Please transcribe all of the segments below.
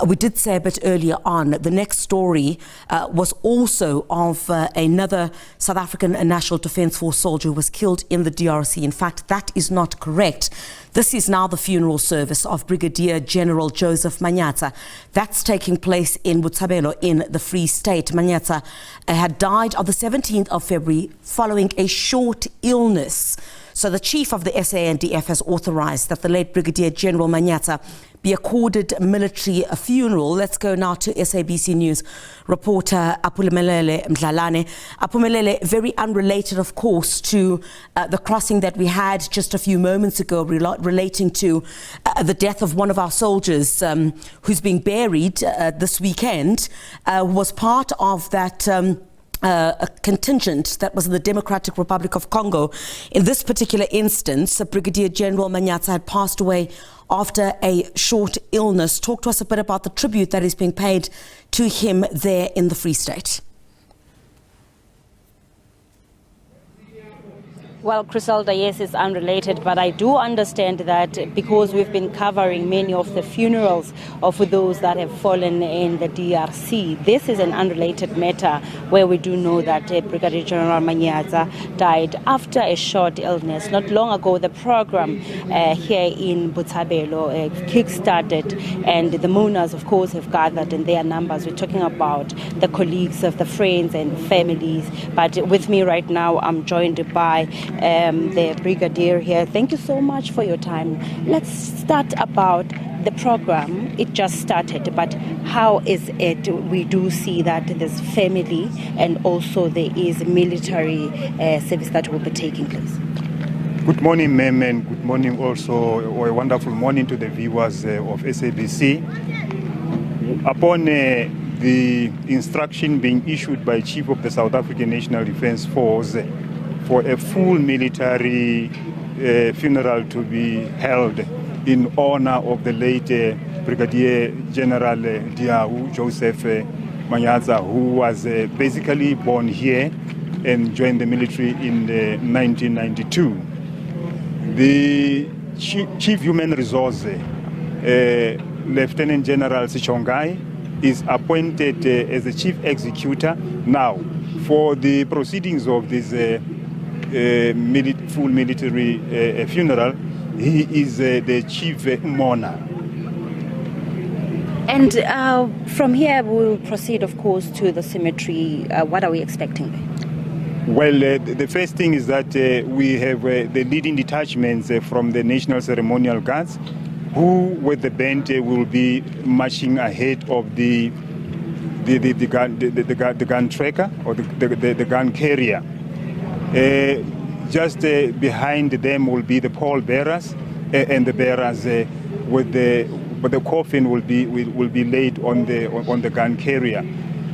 We did say a bit earlier on, the next story was also of another South African National Defence Force soldier who was killed in the DRC. In fact, that is not correct. This is now the funeral service of Brigadier General Joseph Manyatsa. That's taking place in Botshabelo in the Free State. Manyatsa had died on the 17th of February following a short illness. So the chief of the SANDF has authorised that the late Brigadier General Manyatsa be accorded military funeral. Let's go now to SABC News reporter Aphumelele Mdlalane. Aphumelele, very unrelated, of course, to the crossing that we had just a few moments ago relating to the death of one of our soldiers who's being buried this weekend, was part of that a contingent that was in the Democratic Republic of Congo. In this particular instance, Brigadier General Manyatsa had passed away after a short illness. Talk to us a bit about the tribute that is being paid to him there in the Free State. Well, Criselda, yes, it's unrelated, but I do understand that because we've been covering many of the funerals of those that have fallen in the DRC, this is an unrelated matter where we do know that Brigadier General Manyatsa died after a short illness. Not long ago, the program here in Botshabelo kick-started, and the mourners, of course, have gathered in their numbers. We're talking about the colleagues of the friends and families, but with me right now, I'm joined by the Brigadier here. Thank you so much for your time. Let's start about the program. It just started, but how is it? We do see that there's family and also there is military service that will be taking place. Good morning, ma'am, and good morning also, or a wonderful morning to the viewers of SABC. Upon the instruction being issued by Chief of the South African National Defence Force for a full military funeral to be held in honor of the late Brigadier General Liau, Joseph Manyatsa, who was basically born here and joined the military in 1992. The Chief Human Resource, Lieutenant General Sichongai, is appointed as the Chief Executor now for the proceedings of this full military funeral. He is the chief mourner. And from here we'll proceed, of course, to the cemetery. What are we expecting? Well, the first thing is that we have the leading detachments from the National Ceremonial Guards, who with the band will be marching ahead of the gun tracker or the gun carrier. Just behind them will be the pall bearers, and the bearers but the coffin will be laid on the gun carrier.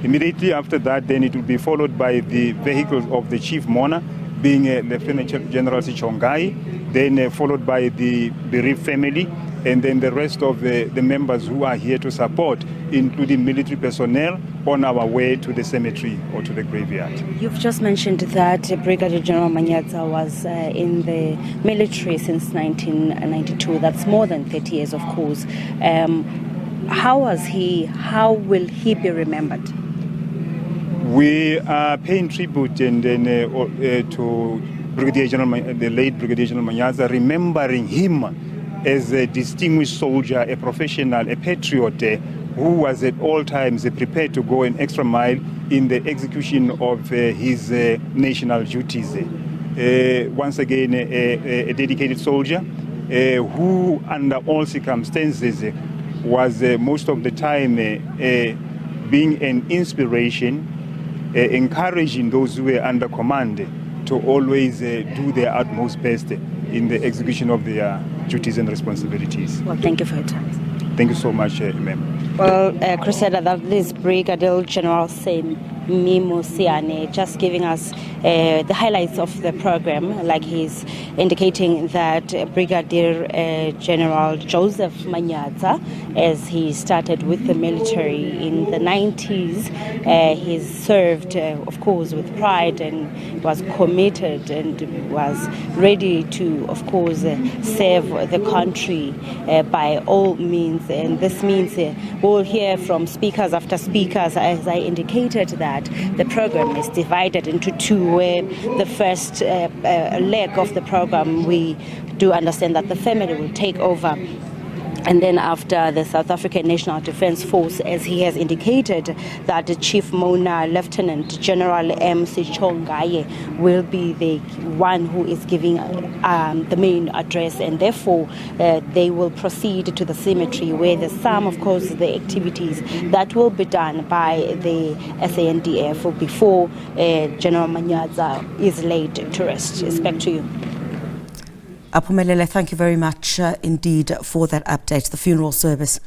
Immediately after that, then it will be followed by the vehicles of the chief mourner, being Lieutenant General Sichongai, then followed by the bereaved family, and then the rest of the members who are here to support, including military personnel, on our way to the cemetery or to the graveyard. You've just mentioned that Brigadier General Manyatsa was in the military since 1992. That's more than 30 years, of course. How was he? How will he be remembered? We are paying tribute and to Brigadier General, the late Brigadier General Manyatsa, remembering him as a distinguished soldier, a professional, a patriot, who was at all times prepared to go an extra mile in the execution of his national duties. Once again, a dedicated soldier who, under all circumstances, was most of the time being an inspiration, encouraging those who were under command to always do their utmost best in the execution of their duties and responsibilities. Well, thank you for your time. Thank you so much, ma'am. Well, Crusader, that is Brigadier General saying Mimo Siane, just giving us the highlights of the program, like he's indicating that Brigadier General Joseph Manyatsa, as he started with the military in the 90s, he's served, of course, with pride and was committed and was ready to, of course, serve the country by all means. And this means we'll hear from speakers after speakers, as I indicated, that the program is divided into two, where the first leg of the program, we do understand that the family will take over. And then after the South African National Defence Force, as he has indicated, that the Chief Mona Lieutenant General M. Sichongaye will be the one who is giving the main address, and therefore they will proceed to the cemetery, where there's some, of course, the activities that will be done by the SANDF before General Manyatsa is laid to rest. Back to you. Aphumelele, thank you very much indeed for that update. The funeral service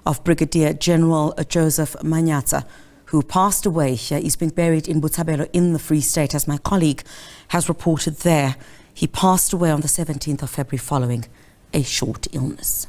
of Brigadier General Joseph Manyatsa, who passed away, is being buried in Botshabelo in the Free State, as my colleague has reported there. He passed away on the 17th of February following a short illness.